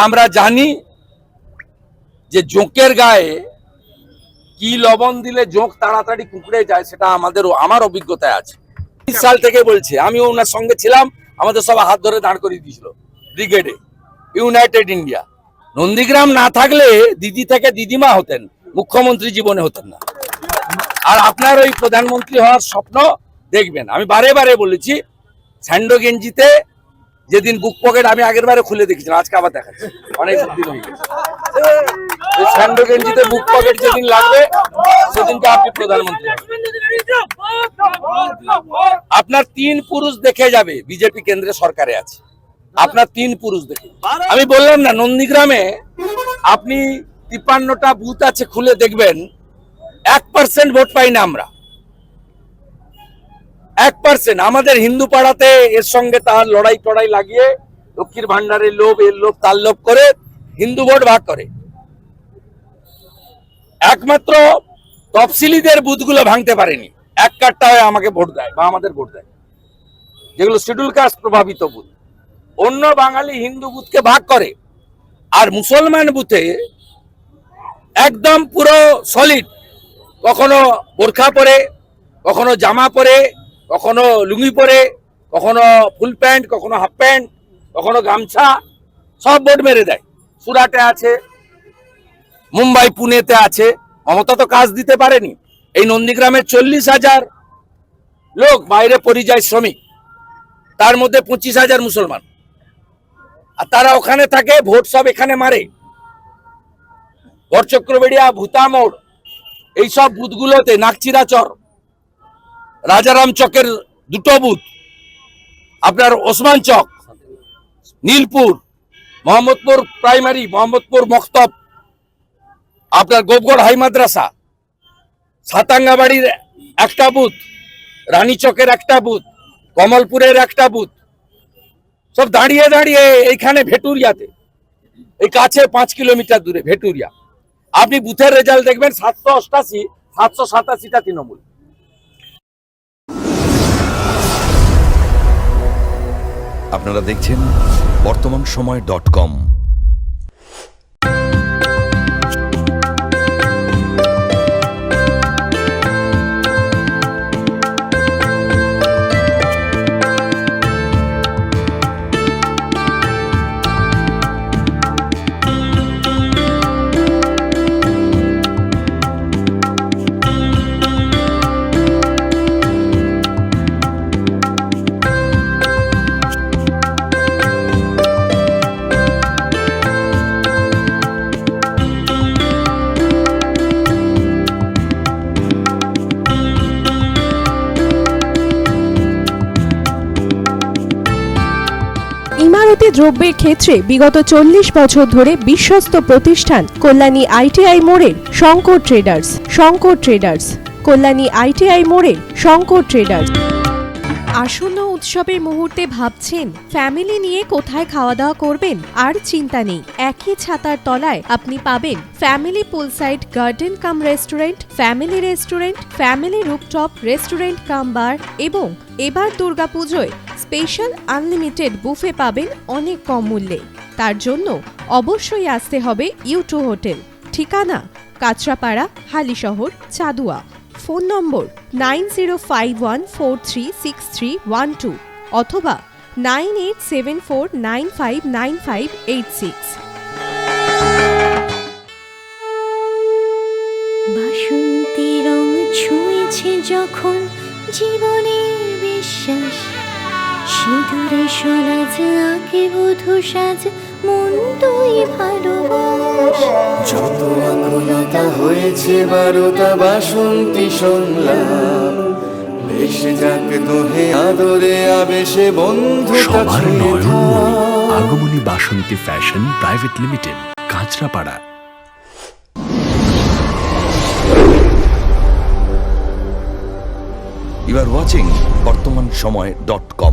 আমরা জানি যে জোঁকের গায়ে কি লবণ দিলে জোঁক তাড়াতাড়ি কুকড়ে যায়, সেটা আমার অভিজ্ঞতায় আছে। 20 সাল থেকে বলছে, আমিও ওনার সঙ্গে ছিলাম, আমাদের সব হাত ধরে দাঁড় করিয়ে দিয়েছিল ব্রিগেডে, ইউনাইটেড ইন্ডিয়া। নন্দীগ্রাম না থাকলে দিদি থেকে দিদিমা হতেন, মুখ্যমন্ত্রী জীবনে হতেন না। আর আপনার ওই প্রধানমন্ত্রী হওয়ার স্বপ্ন দেখবেন। আমি বারে বারে বলেছি, স্যান্ডো গেঞ্জিতে যেদিন বুক পকেট আমি আগের বারে খুলে দেখেছিলাম, আজকে আবার দেখাচ্ছি, অনেক দিন হয়ে গেছে। স্যান্ডো গেঞ্জিতে বুক পকেট যেদিন লাগবে সেদিনকে আপনি প্রধানমন্ত্রী। আপনার 3 পুরুষ দেখে যাবে বিজেপি কেন্দ্রে সরকারে আছে, আপনার 3 পুরুষ দেখে। আমি বললাম না, নন্দীগ্রামে আপনি 53টা বুথ আছে, খুলে দেখবেন 1% ভোট পাই না আমরা, 1%। আমাদের হিন্দু পাড়াতে এর সঙ্গে তার লড়াই টড়াই লাগিয়ে লক্ষ্মীর ভান্ডারের লোভ, এর লোভ, তার লোভ করে হিন্দু ভোট ভাগ করে। একমাত্র তফসিলিদের বুথগুলো ভাঙতে পারেনি, এক কাটটা হয়ে আমাকে ভোট দেয় বা আমাদের ভোট দেয়, যেগুলো শিডিউল কাস্ট প্রভাবিত বুথ। অন্য বাঙালি হিন্দু বুথকে ভাগ করে, আর মুসলমান বুথে একদম পুরো সলিড, কখনো বোরখা পরে, কখনো জামা পরে, কখনো লুঙ্গি পরে, কখনো ফুল প্যান্ট, কখনো হাফ প্যান্ট, কখনো গামছা, সব ভোট মেরে দেয়। সুরাটে আছে, মুম্বাই পুনেতে আছে। মমতা তো কাজ দিতে পারেনি। এই নন্দীগ্রামের 40,000 লোক বাইরে পরিযায়ী শ্রমিক, তার মধ্যে 25,000 মুসলমান, আর তারা ওখানে থাকে, ভোট সব এখানে মারে। গড়চক্রবেড়িয়া, ভূতামোড়, এইসব বুথগুলোতে, নাকচিরাচর, রাজারাম চকের 2টো বুথ, আপনার ওসমান চক, নীলপুর, মোহাম্মদপুর প্রাইমারি, মোহাম্মদপুর মক্তব, আপনার গোপগড় হাই মাদ্রাসা, সাতাঙ্গাবাড়ির একটা বুথ, রানী চকের একটা বুথ, কমলপুরের একটা বুথ, সব দাঁড়িয়ে দাঁড়িয়ে এইখানে ভেটুরিয়াতে, এই কাছে 5 কিলোমিটার দূরে ভেটুরিয়া, আপনি বুথের রেজাল্ট দেখবেন 788, 787টা তৃণমূল। আপনারা দেখছেন বর্তমানসময়.com। ইমারতি দ্রব্যের ক্ষেত্রে বিগত 40 বছর ধরে বিশ্বস্ত প্রতিষ্ঠান কল্যাণী আইটিআই মোড়ের শঙ্কর ট্রেডার্স, কল্যাণী আইটিআই মোড়ের শঙ্কর ট্রেডার্স। আসন্ন উৎসবের মুহূর্তে ভাবছেন ফ্যামিলি নিয়ে কোথায় খাওয়া দাওয়া করবেন? আর চিন্তা নেই, একই ছাতার তলায় আপনি পাবেন family poolside garden cum restaurant, family rooftop restaurant cum bar, এবং এবার দুর্গাপুজোয় স্পেশাল আনলিমিটেড বুফে পাবেন অনেক কম মূল্যে। তার জন্য অবশ্যই আসতে হবে U2 হোটেল, ঠিকানা কাঁচরাপাড়া, হালিশহর, চাদুয়া। ফোন নম্বর 9051436312 অথবা 9874959586। বাসন্তী রং ছুঁয়েছে যখন জীবনের বিশ্বাস, সিঁদুরে সরাজ আঁকে বধূ সাজ, মন তুই ভালোবাস। যত আকুলতা হয়েছে বারোটা বাসন্তী সংলাপ, ভেসে যাক দোহে আদরে আবেশে বন্ধুতা ছুঁয়ে থাক। Agomoni Basanti fashion private limited, Kanchrapara. You are watching বর্তমানসময়.com।